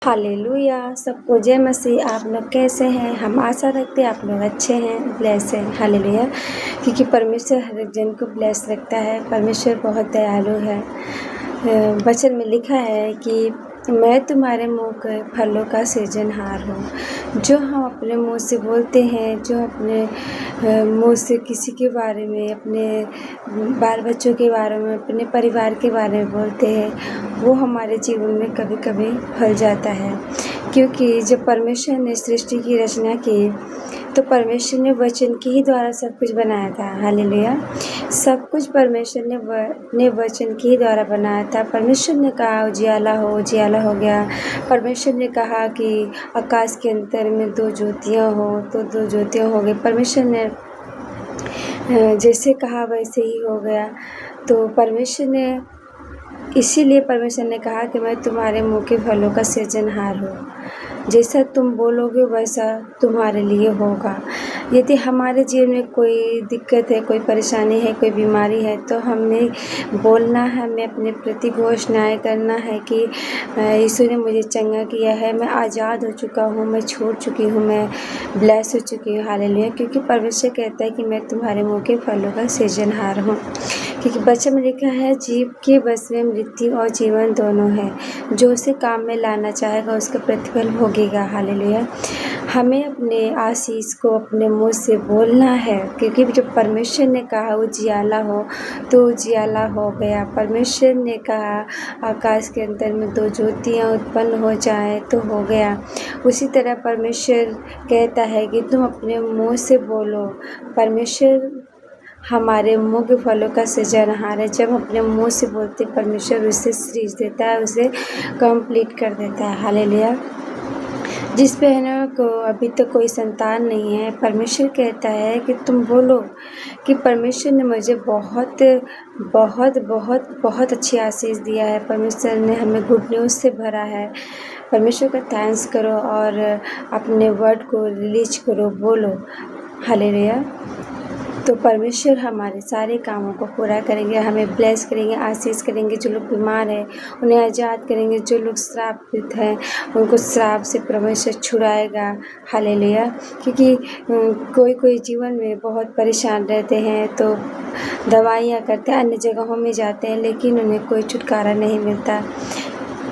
Hallelujah. सबको जय मसीह। आप लोग कैसे हैं? हम आशा रखते हैं आप लोग अच्छे हैं, ब्लेस हैं। हालेलुया। क्योंकि परमेश्वर हर एक जन को ब्लेस रखता है। परमेश्वर बहुत दयालु है। वचन में लिखा है कि मैं तुम्हारे मुंह के फलों का सृजनहार हूँ। जो हम अपने मुंह से बोलते हैं, जो अपने मुंह से किसी के बारे में, अपने बाल बच्चों के बारे में, अपने परिवार के बारे में बोलते हैं, वो हमारे जीवन में कभी कभी फल जाता है। क्योंकि जब परमेश्वर ने सृष्टि की रचना की तो परमेश्वर ने वचन के ही द्वारा सब कुछ बनाया था। हालेलुया। सब कुछ परमेश्वर ने वचन के ही द्वारा बनाया था। परमेश्वर ने कहा उजियाला हो, उजियाला हो गया। परमेश्वर ने कहा कि आकाश के अंतर में 2 ज्योतियाँ हो, तो 2 ज्योतियाँ हो गई। परमेश्वर ने जैसे कहा वैसे ही हो गया। तो परमेश्वर ने इसीलिए परमेश्वर ने कहा कि मैं तुम्हारे मुंह के फलों का सृजनहार हूँ। जैसा तुम बोलोगे वैसा तुम्हारे लिए होगा। यदि हमारे जीवन में कोई दिक्कत है, कोई परेशानी है, कोई बीमारी है, तो हमें बोलना है, हमें अपने प्रति घोषणाएँ करना है कि यीशु ने मुझे चंगा किया है, मैं आज़ाद हो चुका हूँ, मैं छूट चुकी हूँ, मैं ब्लेस हो चुकी हूँ। हालेलुया। क्योंकि परमेश्वर कहता है कि मैं तुम्हारे मुँह के फलों का सृजनहार हूँ। क्योंकि वचन में लिखा है जीव के बस में मृत्यु और जीवन दोनों है। जो उसे काम में लाना चाहेगा उसका प्रतिफल भोगेगा। हालेलुया। हमें अपने आशीष को अपने मुंह से बोलना है। क्योंकि जब परमेश्वर ने कहा उजियाला हो तो उजियाला हो गया। परमेश्वर ने कहा आकाश के अंदर में 2 ज्योतियाँ उत्पन्न हो जाए तो हो गया। उसी तरह परमेश्वर कहता है कि तुम अपने मुंह से बोलो। परमेश्वर हमारे मुंह के फलों का सृजनहार है। जब हम अपने मुंह से बोलते परमेश्वर उसे सृज देता है, उसे कंप्लीट कर देता है। हालेलुया। जिस बहनों को अभी तक कोई संतान नहीं है, परमेश्वर कहता है कि तुम बोलो कि परमेश्वर ने मुझे बहुत बहुत बहुत बहुत अच्छी आशीष दिया है। परमेश्वर ने हमें गुड न्यूज़ से भरा है। परमेश्वर का थैंक्स करो और अपने वर्ड को रिलीज करो, बोलो। हालेलुया। तो परमेश्वर हमारे सारे कामों को पूरा करेंगे, हमें ब्लेस करेंगे, आशीष करेंगे। जो लोग बीमार हैं उन्हें आज़ाद करेंगे। जो लोग श्रापित हैं उनको श्राप से परमेश्वर छुड़ाएगा। हालेलुया। क्योंकि कोई कोई जीवन में बहुत परेशान रहते हैं तो दवाइयाँ करते हैं, अन्य जगहों में जाते हैं, लेकिन उन्हें कोई छुटकारा नहीं मिलता।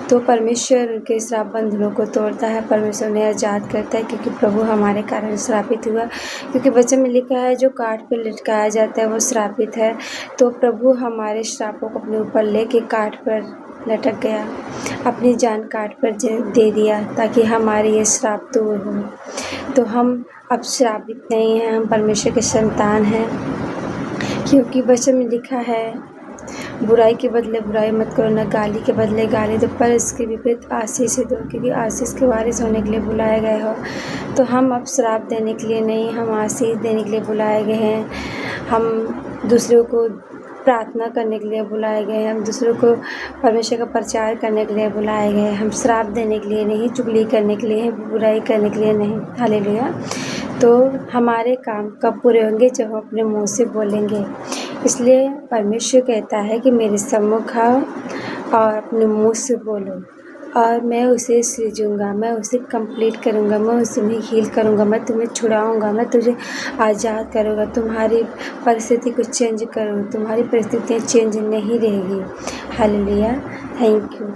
तो परमेश्वर उनके श्राप बंधनों को तोड़ता है, परमेश्वर उन्हें आज़ाद करता है। क्योंकि प्रभु हमारे कारण श्रापित हुआ। क्योंकि वचन में लिखा है जो काठ पे लटकाया जाता है वो श्रापित है। तो प्रभु हमारे श्रापों को अपने ऊपर लेके काठ पर लटक गया, अपनी जान काठ पर दे दिया ताकि हमारे ये श्राप दूर हो। तो हम अब श्रापित नहीं हैं, हम परमेश्वर के संतान हैं। क्योंकि वचन में लिखा है बुराई के बदले बुराई मत करो, न गाली के बदले गाली दो, पर इसके विपरीत आशीष दो। क्योंकि आशीष के वारिस होने के लिए बुलाए गए हो। तो हम अब श्राप देने के लिए नहीं, हम आशीष देने के लिए बुलाए गए हैं। हम दूसरों को प्रार्थना करने के लिए बुलाए गए हैं। हम दूसरों को परमेश्वर का प्रचार करने के लिए बुलाए गए हैं। हम श्राप देने के लिए नहीं, चुगली करने के लिए, बुराई करने के लिए नहीं। हालेलुया। तो हमारे काम कब पूरे होंगे? जब हम अपने मुंह से बोलेंगे। इसलिए परमेश्वर कहता है कि मेरे सम्मुख आओ और अपने मुंह से बोलो और मैं उसे सृजूँगा, मैं उसे कंप्लीट करूँगा, मैं उसे हील करूँगा, मैं तुम्हें छुड़ाऊँगा, मैं तुझे आज़ाद करूँगा। तुम्हारी परिस्थिति को चेंज करूँ, तुम्हारी परिस्थितियाँ चेंज नहीं रहेगी। हालेलुया। Thank you.